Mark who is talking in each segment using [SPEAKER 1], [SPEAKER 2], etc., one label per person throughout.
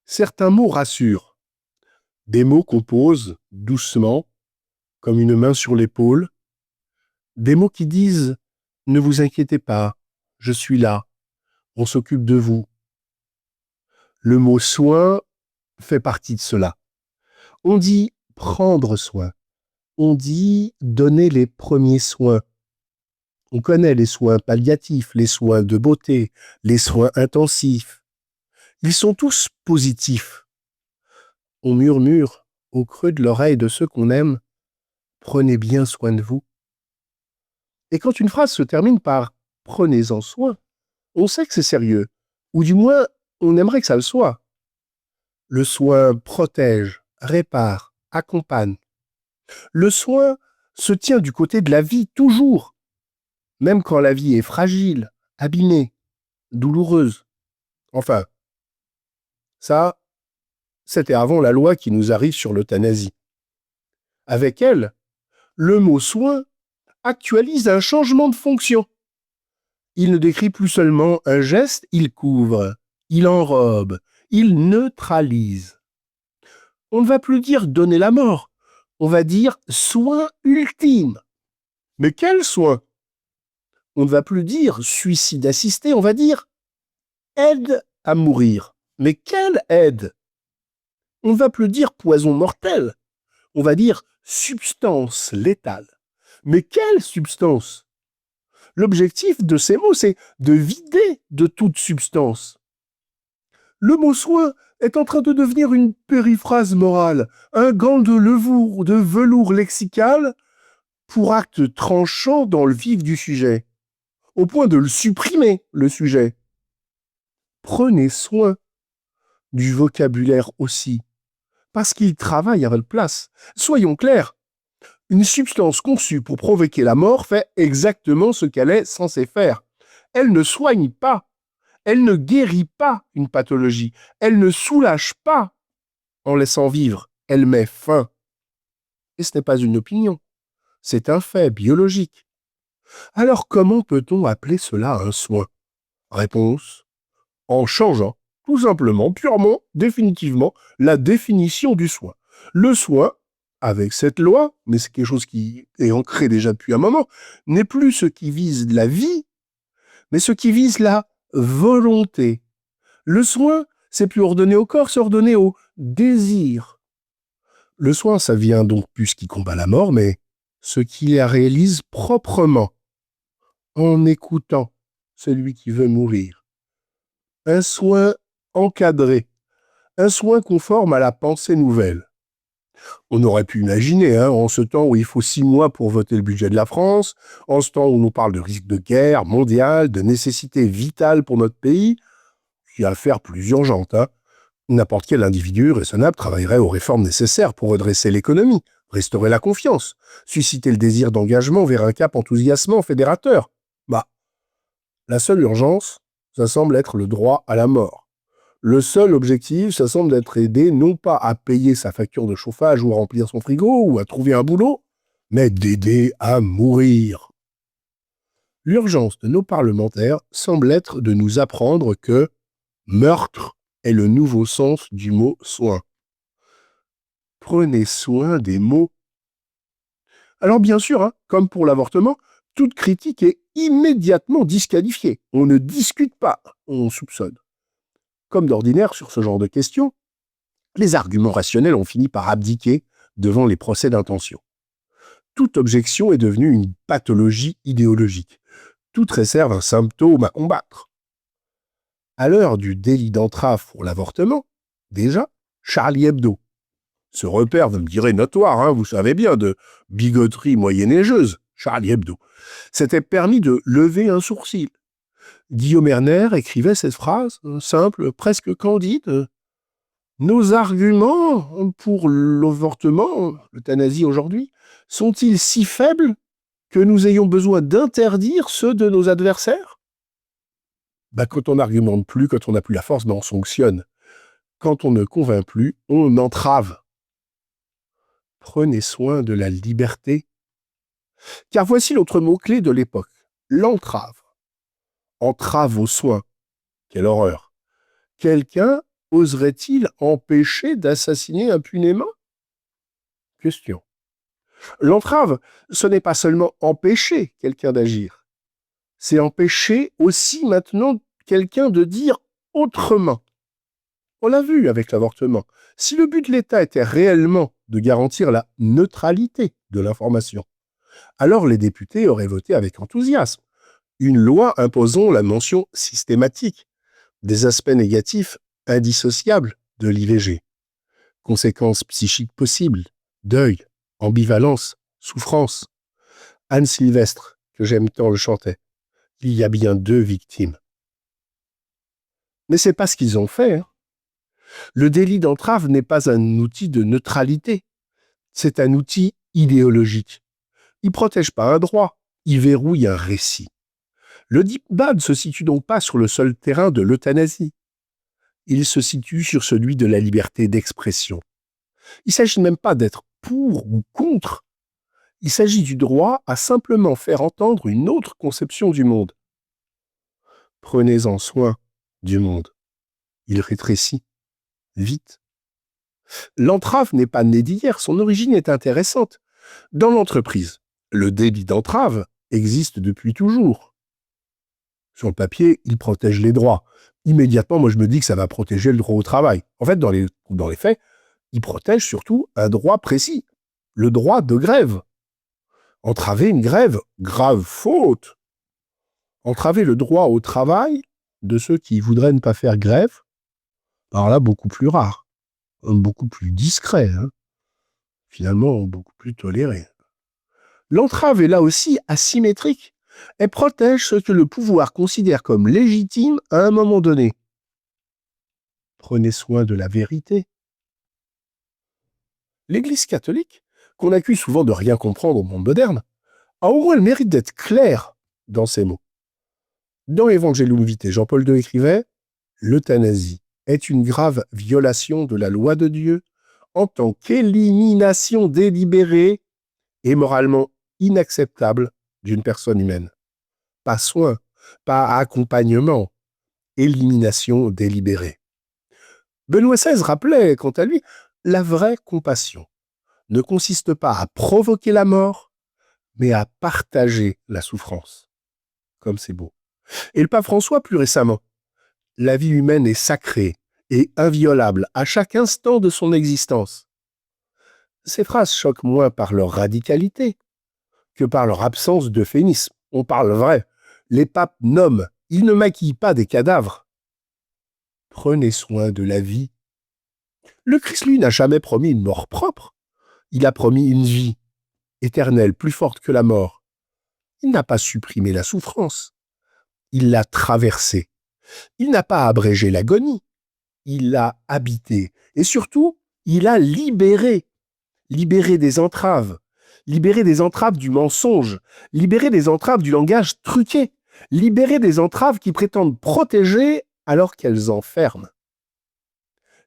[SPEAKER 1] Certains mots rassurent. Des mots qu'on pose doucement, comme une main sur l'épaule. Des mots qui disent « Ne vous inquiétez pas, je suis là, on s'occupe de vous ». Le mot « soin » fait partie de cela. On dit « prendre soin ». On dit « donner les premiers soins ». On connaît les soins palliatifs, les soins de beauté, les soins intensifs. Ils sont tous positifs. On murmure au creux de l'oreille de ceux qu'on aime « Prenez bien soin de vous ». Et quand une phrase se termine par « Prenez-en soin », on sait que c'est sérieux, ou du moins on aimerait que ça le soit. Le soin protège, répare, accompagne. Le soin se tient du côté de la vie toujours, même quand la vie est fragile, abîmée, douloureuse. Enfin, ça, c'était avant la loi qui nous arrive sur l'euthanasie. Avec elle, le mot soin actualise un changement de fonction. Il ne décrit plus seulement un geste, il couvre, il enrobe, il neutralise. On ne va plus dire donner la mort, on va dire soin ultime. Mais quel soin? On ne va plus dire suicide assisté, on va dire aide à mourir. Mais quelle aide? On ne va plus dire poison mortel, on va dire substance létale. Mais quelle substance? L'objectif de ces mots, c'est de vider de toute substance. Le mot soin est en train de devenir une périphrase morale, un gant de velours lexical pour acte tranchant dans le vif du sujet, au point de le supprimer, le sujet. Prenez soin du vocabulaire aussi, parce qu'il travaille à votre place. Soyons clairs, une substance conçue pour provoquer la mort fait exactement ce qu'elle est censée faire. Elle ne soigne pas, elle ne guérit pas une pathologie, elle ne soulage pas en laissant vivre, elle met fin. Et ce n'est pas une opinion, c'est un fait biologique. Alors comment peut-on appeler cela un soin? Réponse: en changeant, tout simplement, purement, définitivement, la définition du soin. Le soin, avec cette loi, mais c'est quelque chose qui est ancré déjà depuis un moment, n'est plus ce qui vise la vie, mais ce qui vise la volonté. Le soin, c'est plus ordonné au corps, c'est ordonné au désir. Le soin, ça vient donc plus ce qui combat la mort, mais ce qui la réalise proprement, en écoutant celui qui veut mourir. Un soin encadré, un soin conforme à la pensée nouvelle. On aurait pu imaginer, en ce temps où il faut 6 mois pour voter le budget de la France, en ce temps où l'on parle de risque de guerre mondiale, de nécessité vitale pour notre pays, il y a affaire plus urgente. N'importe quel individu raisonnable travaillerait aux réformes nécessaires pour redresser l'économie, restaurer la confiance, susciter le désir d'engagement vers un cap enthousiasmant, fédérateur. La seule urgence, ça semble être le droit à la mort. Le seul objectif, ça semble être aider non pas à payer sa facture de chauffage ou à remplir son frigo ou à trouver un boulot, mais d'aider à mourir. L'urgence de nos parlementaires semble être de nous apprendre que meurtre est le nouveau sens du mot soin. Prenez soin des mots. Alors bien sûr, comme pour l'avortement, toute critique est immédiatement disqualifiée. On ne discute pas, on soupçonne. Comme d'ordinaire sur ce genre de questions, les arguments rationnels ont fini par abdiquer devant les procès d'intention. Toute objection est devenue une pathologie idéologique. Toute réserve un symptôme à combattre. À l'heure du délit d'entrave pour l'avortement, déjà, Charlie Hebdo, ce repère, vous me direz, notoire, vous savez bien, de bigoterie moyenâgeuse, Charlie Hebdo, s'était permis de lever un sourcil. Guillaume Erner écrivait cette phrase, simple, presque candide. « Nos arguments pour l'avortement, l'euthanasie aujourd'hui, sont-ils si faibles que nous ayons besoin d'interdire ceux de nos adversaires ?» Quand on n'argumente plus, quand on n'a plus la force, on sanctionne. Quand on ne convainc plus, on entrave. Prenez soin de la liberté. Car voici l'autre mot-clé de l'époque, l'entrave. Entrave au soin. Quelle horreur. Quelqu'un oserait-il empêcher d'assassiner impunément? Question. L'entrave, ce n'est pas seulement empêcher quelqu'un d'agir, c'est empêcher aussi maintenant quelqu'un de dire autrement. On l'a vu avec l'avortement. Si le but de l'État était réellement de garantir la neutralité de l'information, alors les députés auraient voté avec enthousiasme une loi imposant la mention systématique des aspects négatifs indissociables de l'IVG. Conséquences psychiques possibles, deuil, ambivalence, souffrance. Anne Sylvestre, que j'aime tant, le chantait. Il y a bien 2 victimes. Mais c'est pas ce qu'ils ont fait. Le délit d'entrave n'est pas un outil de neutralité. C'est un outil idéologique. Il protège pas un droit, il verrouille un récit. Le débat ne se situe donc pas sur le seul terrain de l'euthanasie. Il se situe sur celui de la liberté d'expression. Il ne s'agit même pas d'être pour ou contre. Il s'agit du droit à simplement faire entendre une autre conception du monde. Prenez-en soin du monde. Il rétrécit vite. L'entrave n'est pas née d'hier, son origine est intéressante. Dans l'entreprise, le délit d'entrave existe depuis toujours. Sur le papier, il protège les droits. Immédiatement, moi je me dis que ça va protéger le droit au travail. En fait, dans les faits, il protège surtout un droit précis, le droit de grève. Entraver une grève, grave faute. Entraver le droit au travail de ceux qui voudraient ne pas faire grève, alors là, beaucoup plus rare, beaucoup plus discret, finalement beaucoup plus toléré. L'entrave est là aussi asymétrique. Elle protège ce que le pouvoir considère comme légitime à un moment donné. Prenez soin de la vérité. L'Église catholique, qu'on accuse souvent de rien comprendre au monde moderne, a au moins le mérite d'être claire dans ses mots. Dans Evangelum Vitae, Jean-Paul II écrivait « L'euthanasie est une grave violation de la loi de Dieu en tant qu'élimination délibérée et moralement inacceptable d'une personne humaine. Pas soin, pas accompagnement, élimination délibérée. » Benoît XVI rappelait, quant à lui, la vraie compassion ne consiste pas à provoquer la mort, mais à partager la souffrance. Comme c'est beau. Et le pape François, plus récemment, la vie humaine est sacrée et inviolable à chaque instant de son existence. Ces phrases choquent moins par leur radicalité que par leur absence d'euphémisme. On parle vrai. Les papes nomment, ils ne maquillent pas des cadavres. Prenez soin de la vie. Le Christ, lui, n'a jamais promis une mort propre. Il a promis une vie éternelle, plus forte que la mort. Il n'a pas supprimé la souffrance. Il l'a traversée. Il n'a pas abrégé l'agonie. Il l'a habitée. Et surtout, il a libéré. Libéré des entraves. Libéré des entraves du mensonge. Libéré des entraves du langage truqué. Libéré des entraves qui prétendent protéger alors qu'elles enferment.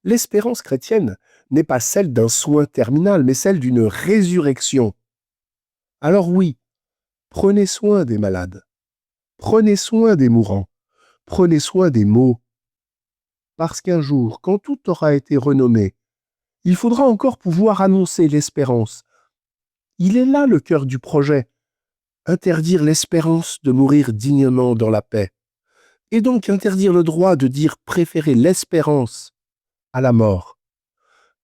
[SPEAKER 1] L'espérance chrétienne n'est pas celle d'un soin terminal, mais celle d'une résurrection. Alors oui, prenez soin des malades. Prenez soin des mourants. Prenez soin des maux. Parce qu'un jour, quand tout aura été renommé, il faudra encore pouvoir annoncer l'espérance. Il est là le cœur du projet. Interdire l'espérance de mourir dignement dans la paix. Et donc interdire le droit de dire préférer l'espérance à la mort.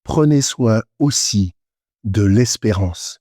[SPEAKER 1] Prenez soin aussi de l'espérance.